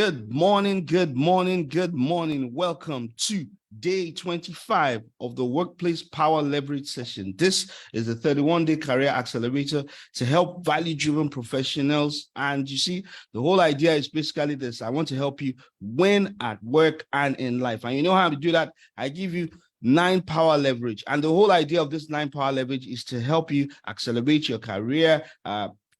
Good morning, good morning, good morning. Welcome to day 25 of the Workplace Power Leverage session. This is the 31-day career accelerator to help value-driven professionals. And you see, the whole idea is basically this. I want to help you win at work and in life. And you know how to do that? I give you 9 power leverage. And the whole idea of this 9 power leverage is to help you accelerate your career,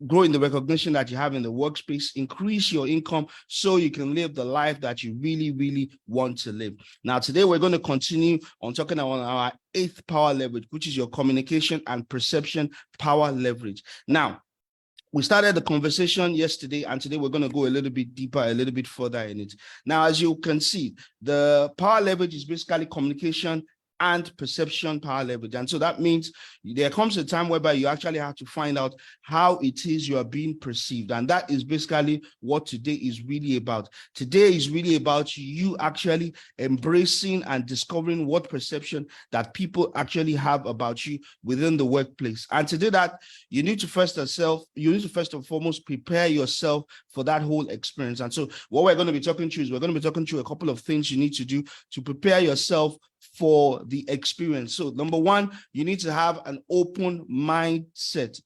grow in the recognition that you have in the workspace, increase your income so you can live the life that you really, really want to live. Now, today we're going to continue on talking about our 8th power leverage, which is your communication and perception power leverage. Now, we started the conversation yesterday, and today we're going to go a little bit deeper, a little bit further in it. Now, as you can see, the power leverage is basically communication and perception power leverage. And so that means there comes a time whereby you actually have to find out how it is you are being perceived. And that is basically what today is really about. Today is really about you actually embracing and discovering what perception that people actually have about you within the workplace. And to do that, you need to first and foremost prepare yourself for that whole experience. And so what we're going to be talking to is we're going to be talking to a couple of things you need to do to prepare yourself for the experience. So number one, you need to have an open mindset.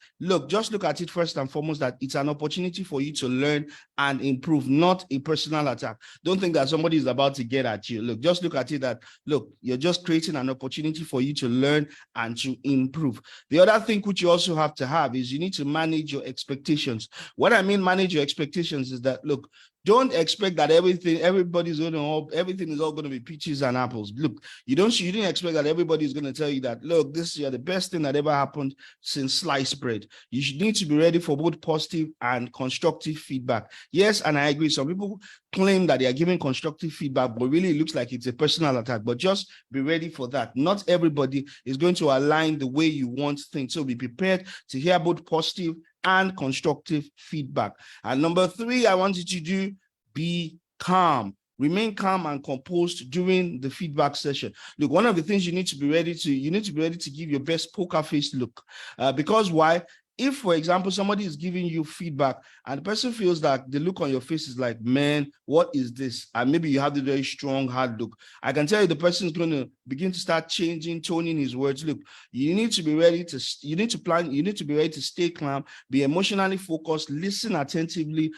Just look at it first and foremost that it's an opportunity for you to learn and improve, not a personal attack. Don't think that somebody is about to get at you. Just look at it that, you're just creating an opportunity for you to learn and to improve. The other thing which you also have to have is you need to manage your expectations. What I mean manage your expectations is that, don't expect that everything is all going to be peaches and apples. You didn't expect that everybody is going to tell you that, this is the best thing that ever happened since sliced bread. You should need to be ready for both positive and constructive feedback. Yes, and I agree. Some people claim that they are giving constructive feedback, but really it looks like it's a personal attack. But just be ready for that. Not everybody is going to align the way you want things. So be prepared to hear both positive and constructive feedback. And number 3, I want you to do, be calm. Remain calm and composed during the feedback session. One of the things you need to be ready to give your best poker face look. Because why? If, for example, somebody is giving you feedback and the person feels that the look on your face is like, man, what is this? And maybe you have the very strong, hard look. I can tell you the person is going to begin to start toning his words. You need to be ready to be ready to stay calm, be emotionally focused, listen attentively,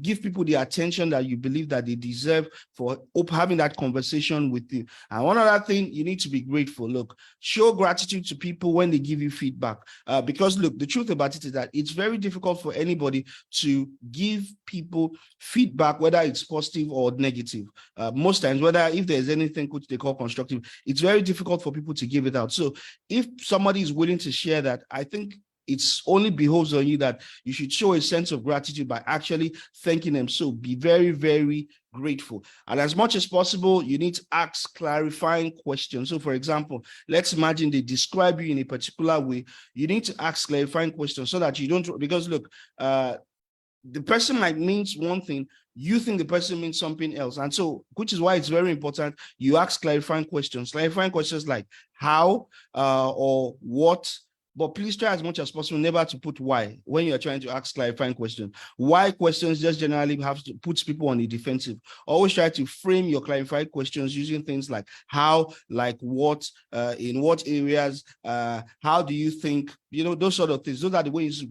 give people the attention that you believe that they deserve for having that conversation with you. And one other thing, you need to be grateful. Show gratitude to people when they give you feedback. Because the truth about it is that it's very difficult for anybody to give people feedback, whether it's positive or negative. Most times, if there's anything which they call constructive, it's very difficult for people to give it out. So if somebody is willing to share that, I think it's only behoves on you that you should show a sense of gratitude by actually thanking them. So be very, very grateful. And as much as possible, you need to ask clarifying questions. So for example, let's imagine they describe you in a particular way. You need to ask clarifying questions so that you don't, because the person might mean one thing, you think the person means something else. And so, which is why it's very important, you ask clarifying questions like how or what. But please try as much as possible never to put why when you're trying to ask clarifying questions. Why questions just generally have to put people on the defensive. Always try to frame your clarifying questions using things like how, like what, in what areas, how do you think, those sort of things. Those are the ways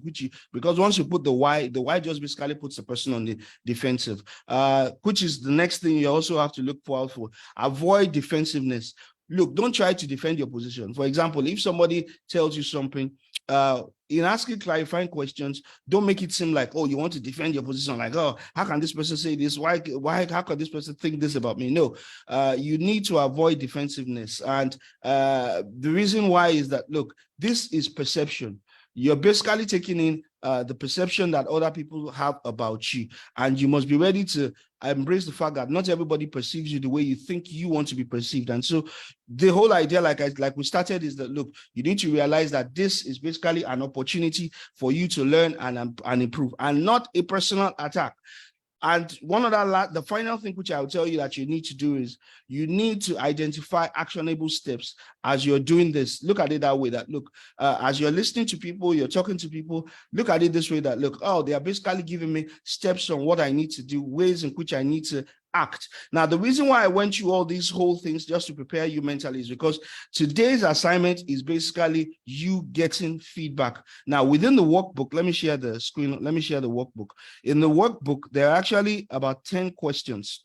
because once you put the why just basically puts the person on the defensive, which is the next thing you also have to look out for. Avoid defensiveness. Don't try to defend your position. For example, if somebody tells you something, in asking clarifying questions, don't make it seem like, you want to defend your position, like, how can this person say this? How can this person think this about me? No, you need to avoid defensiveness. And the reason why is that, this is perception. You're basically taking in the perception that other people have about you, and you must be ready to embrace the fact that not everybody perceives you the way you think you want to be perceived. And so the whole idea, like we started, is that you need to realize that this is basically an opportunity for you to learn and improve, and not a personal attack. And one of the final thing which I'll tell you that you need to do is you need to identify actionable steps as you're doing this. Look at it that way, that look, as you're listening to people, you're talking to people, look at it this way, that look, oh, they are basically giving me steps on what I need to do, ways in which I need to act. Now, the reason why I went through all these whole things just to prepare you mentally is because today's assignment is basically you getting feedback. Now, within the workbook, let me share the screen. Let me share the workbook. In the workbook, there are actually about 10 questions.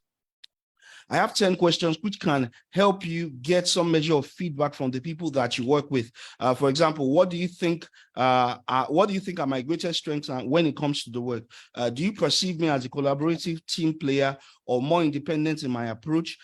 I have 10 questions which can help you get some measure of feedback from the people that you work with. For example, what do you think are my greatest strengths when it comes to the work? Do you perceive me as a collaborative team player or more independent in my approach?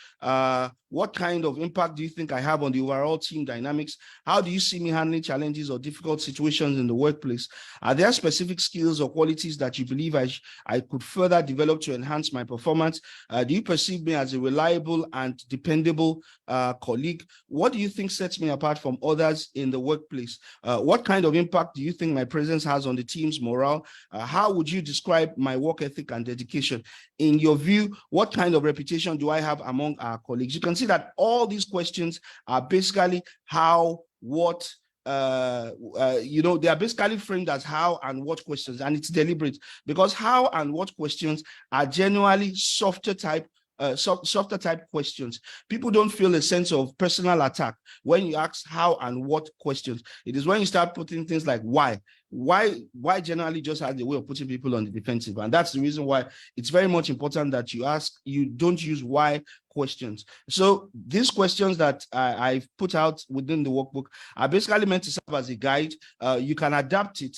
What kind of impact do you think I have on the overall team dynamics? How do you see me handling challenges or difficult situations in the workplace? Are there specific skills or qualities that you believe I could further develop to enhance my performance? Do you perceive me as a reliable and dependable colleague? What do you think sets me apart from others in the workplace? What kind of impact do you think my presence has on the team's morale? How would you describe my work ethic and dedication? In your view, what kind of reputation do I have among our colleagues? You can see that all these questions are basically how, what, they are basically framed as how and what questions, and it's deliberate because how and what questions are generally softer type questions. People don't feel a sense of personal attack when you ask how and what questions. It is when you start putting things like why generally just has a way of putting people on the defensive. And that's the reason why it's very much important that you don't use why questions. So these questions that I've put out within the workbook are basically meant to serve as a guide. You can adapt it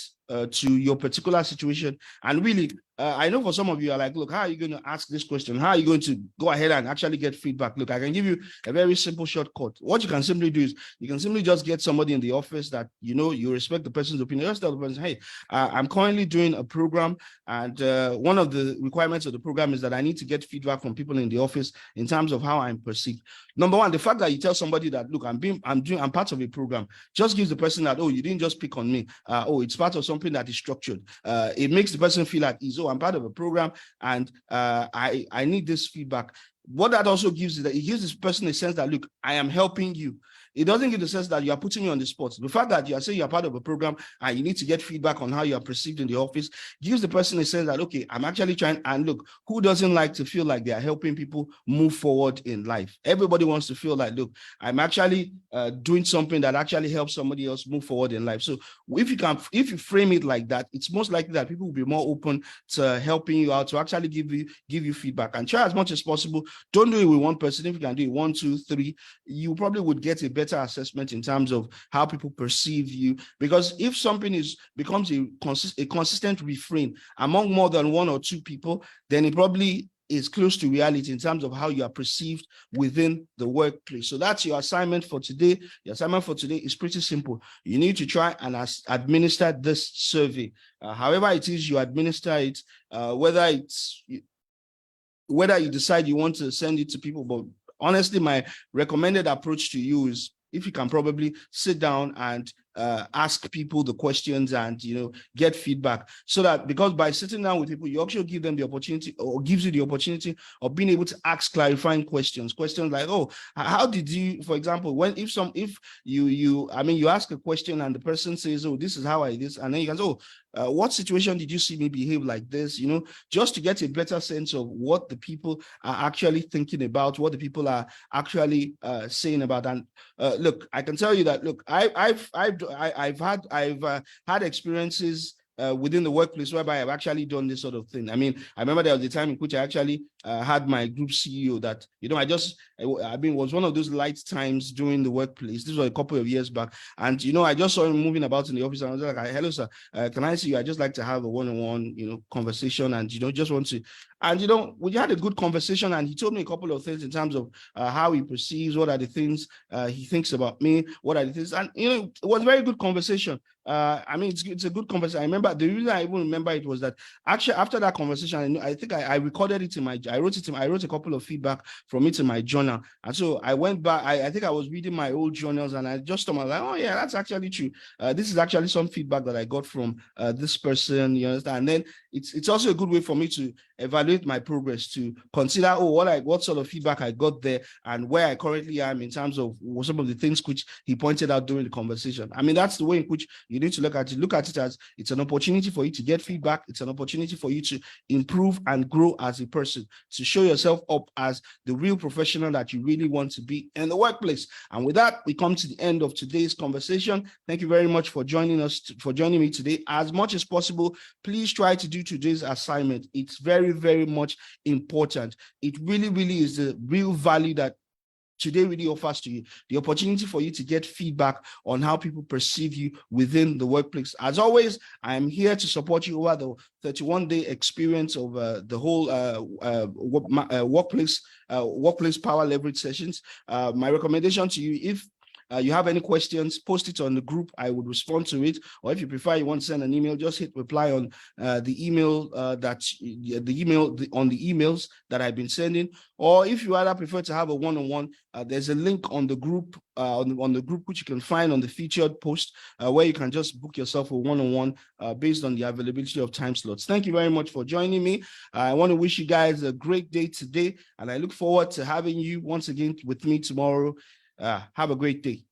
to your particular situation. And really, I know for some of you are like, look, how are you going to ask this question? How are you going to go ahead and actually get feedback? Look, I can give you a very simple shortcut. What you can simply do is you can simply just get somebody in the office that, you respect the person's opinion. Just tell the person, hey, I'm currently doing a program. And one of the requirements of the program is that I need to get feedback from people in the office in terms of how I'm perceived. Number one, the fact that you tell somebody that, look, I'm part of a program, just gives the person that, oh, you didn't just pick on me. It's part of something that is structured. It makes the person feel like, I'm part of a program and I need this feedback. What that also gives is that it gives this person a sense that, look, I am helping you. It doesn't give the sense that you are putting you on the spot. The fact that you are saying you're part of a program and you need to get feedback on how you are perceived in the office gives the person a sense that, okay, I'm actually trying. And look, who doesn't like to feel like they are helping people move forward in life? Everybody wants to feel like, look, I'm actually doing something that actually helps somebody else move forward in life. So if you frame it like that, it's most likely that people will be more open to helping you out, to actually give you feedback. And try as much as possible. Don't do it with one person. If you can do it 1, 2, 3, you probably would get a better assessment in terms of how people perceive you. Because if something becomes a consistent refrain among more than 1 or 2 people, then it probably is close to reality in terms of how you are perceived within the workplace. So that's your assignment for today. The assignment for today is pretty simple. You need to try and administer this survey. However it is you administer it, whether you decide you want to send it to people, but honestly, my recommended approach to you is if you can probably sit down and ask people the questions and get feedback, so that because by sitting down with people, you actually give them the opportunity, or gives you the opportunity of being able to ask clarifying questions like, oh, how did you, for example, if you ask a question and the person says, oh, this is how I did, and then you can say, oh, what situation did you see me behave like this? Just to get a better sense of what the people are actually thinking about, what the people are actually saying about. And look, I can tell you that, look, I've had experiences within the workplace whereby I've actually done this sort of thing. I mean, I remember there was a time in which I actually had my group CEO that, was one of those light times during the workplace. This was a couple of years back. And, I just saw him moving about in the office and I was like, hello, sir, can I see you? I just like to have a one-on-one, conversation and, just want to, and, we had a good conversation and he told me a couple of things in terms of how he perceives, what are the things he thinks about me, what are the things, and, it was a very good conversation. It's a good conversation. I remember the reason I even remember it was that actually after that conversation, I think I recorded it I wrote a couple of feedback from it in my journal. And so I went back, I think I was reading my old journals and I just thought, like, oh yeah, that's actually true. This is actually some feedback that I got from this person, you understand? And then it's also a good way for me to evaluate my progress, to consider, what sort of feedback I got there and where I currently am in terms of some of the things which he pointed out during the conversation. I mean, that's the way in which you need to look at it. Look at it as it's an opportunity for you to get feedback. It's an opportunity for you to improve and grow as a person, to show yourself up as the real professional that you really want to be in the workplace. And with that, we come to the end of today's conversation. Thank you very much for joining me today. As much as possible, please try to do today's assignment. It's very, very much important. It really, really is the real value that today really offers to you, the opportunity for you to get feedback on how people perceive you within the workplace. As always, I am here to support you over the 31-day experience of the whole workplace power leverage sessions. My recommendation to you, if you have any questions, post it on the group. I would respond to it. Or if you prefer, you want to send an email, just hit reply on the emails that I've been sending. Or if you either prefer to have a one-on-one, there's a link on the group on the group which you can find on the featured post, where you can just book yourself a one-on-one based on the availability of time slots. Thank you very much for joining me. I want to wish you guys a great day today, and I look forward to having you once again with me tomorrow. Have a great day.